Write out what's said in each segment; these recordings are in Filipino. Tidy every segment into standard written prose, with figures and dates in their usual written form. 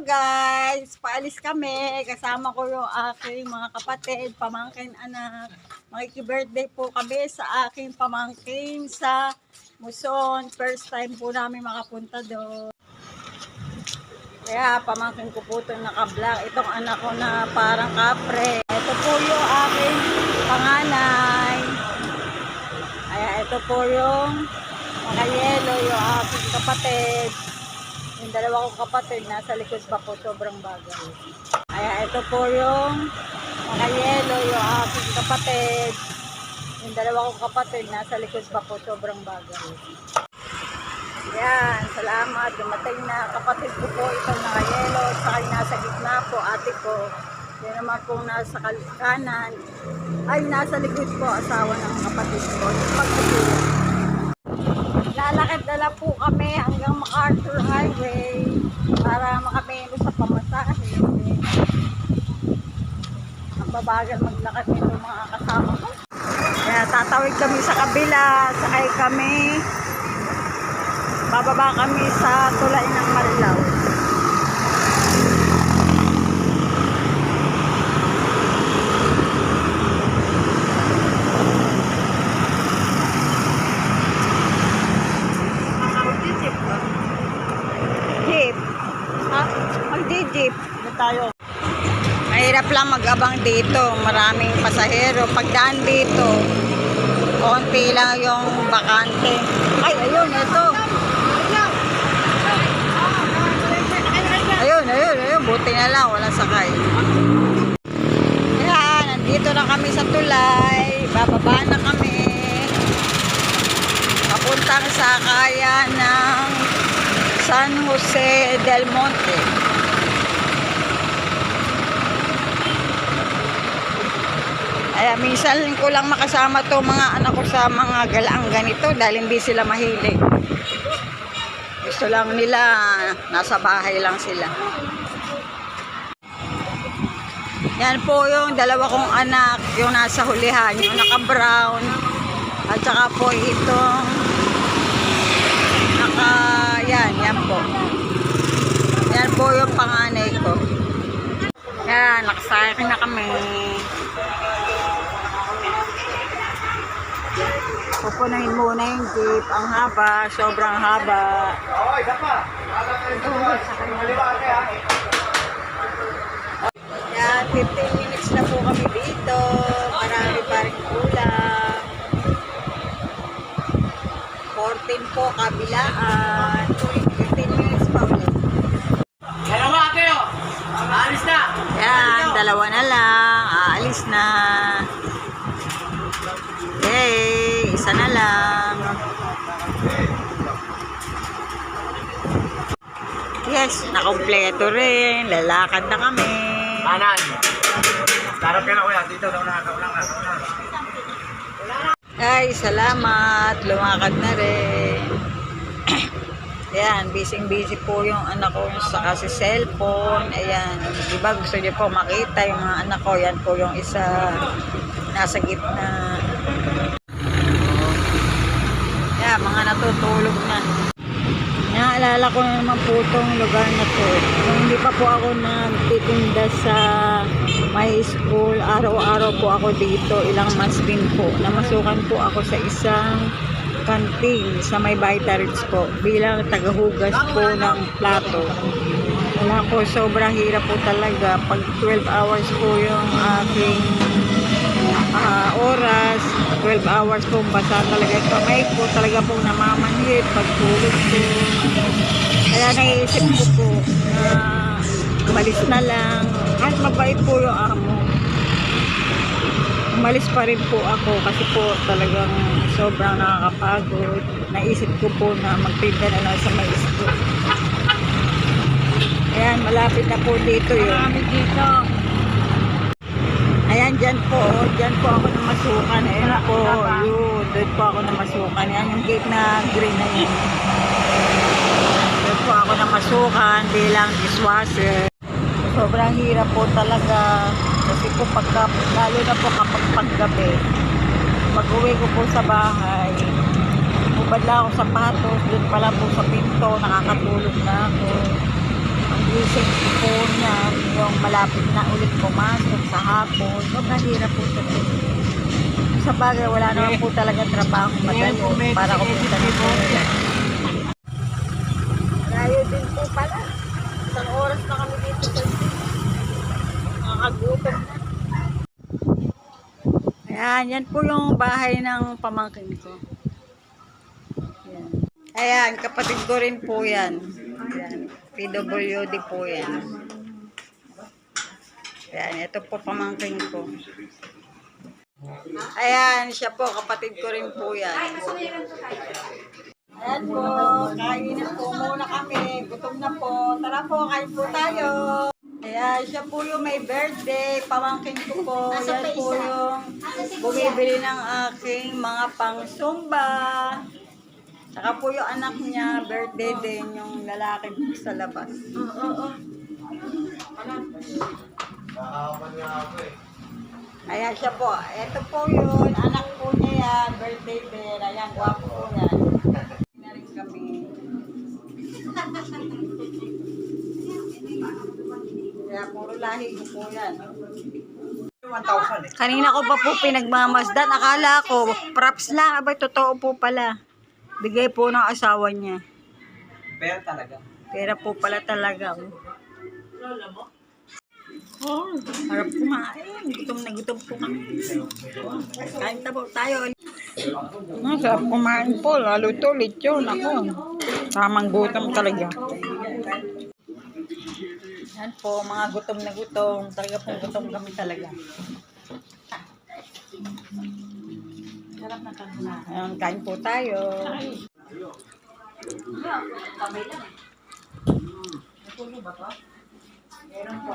guys, paalis kami. Kasama ko yung aking mga kapatid, pamangkin, anak. Makiki-birthday po kami sa aking pamangkin sa Muson. First time po namin makapunta doon. Kaya pamangkin ko po itong naka-vlog. Itong anak ko na parang kapre. Ito po yung aking panganay. Kaya ito po yung naka-yellow, yung aking kapatid. Yung dalawa kong kapatid, nasa likod pa po, sobrang bagay. Kaya ito po yung naka-yellow, yung aking kapatid. Yung dalawa kong kapatid, nasa likod pa po, sobrang bagay. Yan, salamat. Dumating na kapatid ko po, itong naka-yellow. Saka nasa gitna po, ate ko. Yan naman pong nasa kanan. Ay, nasa likod po, asawa ng kapatid ko. Pagkatuloy. Lalakad na lang po kami hanggang MacArthur Highway para makameno sa pamasahe. Ang babagal maglakad nito mga kasama ko. Kaya tatawid kami sa kabila, sakay kami. Bababa kami sa tulay ng Marilao. Jeep. Ha? Mag-jeep. Tayo. Mahirap lang mag-abang dito. Maraming pasahero. Pagdaan dito, konti lang yung bakante. Ay, ayun, ito. Ayun. Buti na lang, walang sakay. Kaya, nandito na kami sa tulay. Bababa na kami. Papuntang sakayan ng San Jose del Monte. Ay, minsan ko lang makasama to mga anak ko sa mga galaang ganito dahil hindi sila mahilig. Gusto lang nila, nasa bahay lang sila. Yan po yung dalawa kong anak, yung nasa hulihan, yung naka-brown. At saka po itong yan po. Yan po yung panganay ko. Yan, nakasakay na kami. Pupunahin muna yung jeep. Ang haba, sobrang haba. Yan, 15 minutes na po kami dito. Marami pa rin kulang. 14 po kabilaan. 15 minutes pa ulit. Dalawa kayo! Aalis na! Yan, dalawa na lang. Aalis na. Yay! Isa na lang. Yes, nakompleto rin. Lalakad na kami. Anan! Darap ka na kuya. Dito, daw na. Ay, salamat. Lumakad na rin. Ayan, busy po yung anak ko sa kasi cellphone. Ayan, diba gusto niyo po makita yung mga anak ko. Yan po yung isa nasa gitna. Ayan, mga natutulog na. Naalala ko na naman po itong lugar na to. Kung hindi pa po ako nagtitinda sa my school, araw-araw po ako dito, ilang months din po. Namasukan po ako sa isang kantin sa may Vitarage po bilang tagahugas po ng plato. Wala po, sobrang hirap po talaga. Pag 12 hours po yung aking oras, 12 hours po basa talaga ito. May po talaga pong namamanhid pagtulog po. Kaya naisip ko po na umalis na lang. Kahit mabait po yung amo, umalis pa rin po ako kasi po talagang sobrang nakakapagod. Naisip ko po na magtinda na lang sa may school. Ayan, malapit na po dito yun. Dito. Ayan, dyan po ako namasukan. Ayan po, yun, doon po ako namasukan. Ayan yung gate na green na yun. Doon po ako namasukan bilang dishwasher. Sobrang hirap po talaga. Kasi po lalo na po kapag paggabi, pag-uwi ko po sa bahay, bubad lang ako sa sapatos, doon pala po sa pinto, nakakatulog na ako. Ang gising malapit na ulit pumasok sa hapon. Sobrang hirap po ito. Sa bagay, wala naman po talaga trabaho madali para kumita ng pera. Layo din po pala. Isang oras na kami dito sa nakakagutom na. Ayan, yan po yung bahay ng pamangkin ko. Ayan. Ayan, kapatid ko rin po yan. Ayan, PWD po yan. Ayan, ito po pamangkin ko. Ayan, siya po, kapatid ko rin po yan. Ayan po, kainin po muna kami. Gutom na po. Tara po, kain po tayo. Ayan, siya po yung may birthday. Pamangkin ko po. Yan po yung bumibili ng aking mga pang-sumba. Saka po yung anak niya, birthday din, yung lalaki po sa labas. Ayan siya po. Ito po yun. Anak po niya yan. Birthday din. Ayan, gwapo po yan. Na rin kami. Kaya puro lahi ko po yan. 1,000 eh. Kanina ko pa po pinagmamasdan. Akala ko, props lang. Abay, totoo po pala. Bigay po ng asawa niya. Pero talaga. Pera po pala talaga. Oh, harap kumain. Gutom na gutom po kami. Kain po tayo. Masarap kumain po. Lalo to, lechon. Ako. Tamang gutom talaga. Yan po, mga gutom na gutom. Talaga pong gutom kami talaga. Sarap na kanina. Ayan, kain po tayo. Meron po.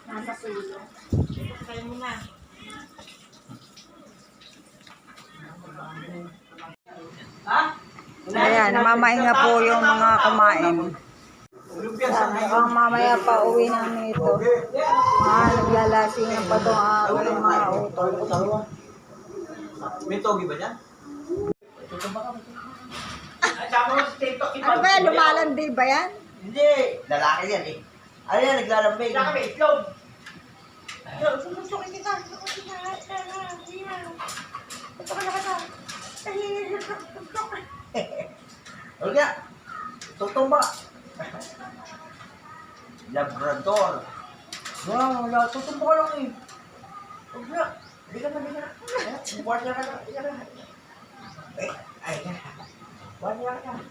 Nasa pulo. Kaya mo na. Ayan, namamahinga po yung mga kumain. Mukhang mamaya pa uwi namin ito. Naglalasingan pa itong aking mga utol. May togi ba dyan? Ano ba yan? Lumalandi ba yan? Hindi. Lalaki yan eh. Ano yan? Naglalambay. Lalaki, itlog. Susukin kita. Huwag nga. Tutumba. Labrador. Wow, wala. Tutumba ka lang eh. Huwag nga. Hindi ka na, hindi ka na. Buwan niya ka na. Hindi ka na. Ay, buwan niya ka na.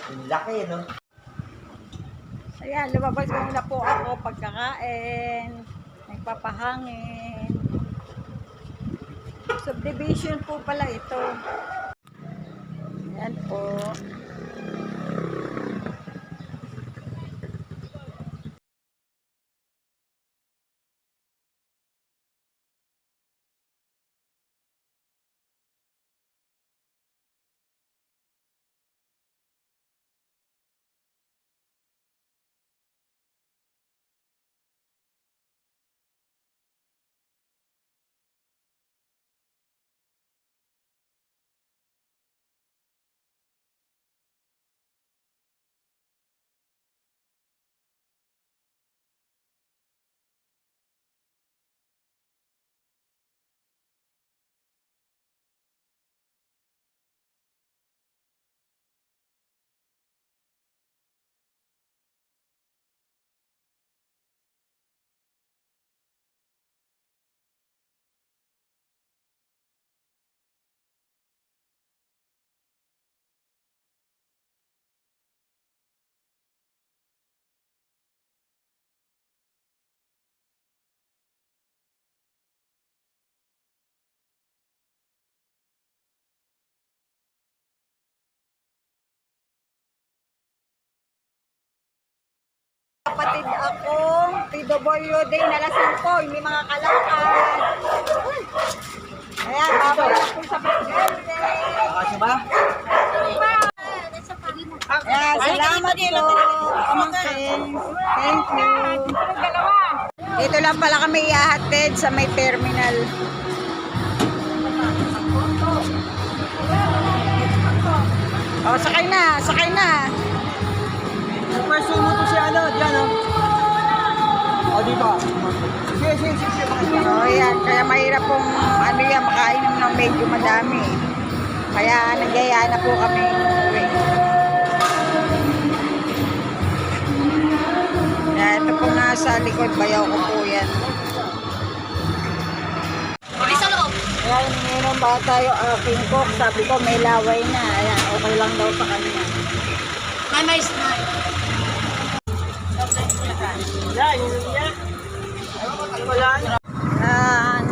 Ang laki, no? Ayan, lumabas muna po ako pagkakain. Nagpapahangin. Subdivision po pala ito. Ayan po. Kapatid akong PWD na lasing po, hindi mga kalakad. Ayan, babalik po sa birthday. Kasi ba? Ayan, salamat po. Pamangkin. Thank you. Dito lang pala kami ihahatid sa may terminal. Oh, sakay na, sakay na. Pwesto mo to si ano, dyan o. O, dito. Sige, sige, sige. So, yan. Kaya mahirap pong ano yan, makainom ng medyo madami. Kaya nagyaya na po kami uwi. Kaya ito po nasa likod, bayaw ko po yan. Kaya ininom ba tayo aking cook? Sabi ko may laway na. Ayan, okay lang daw sa kanya. May smile. Yan, yun niya. Wala na. Yan,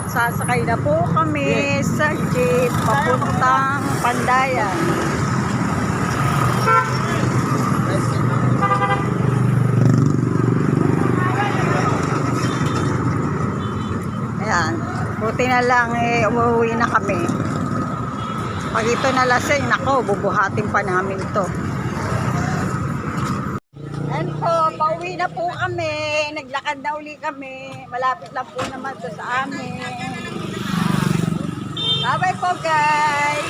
sasakay na po kami sa jeep papuntang Pandayan. Ayan, buti na lang umuwi na kami. Pag ito nalasing, nako, bubuhatin pa namin to. Ayan po, pauwi na po kami. Naglakad na uli kami. Malapit lang po naman to sa amin. Bye-bye po guys!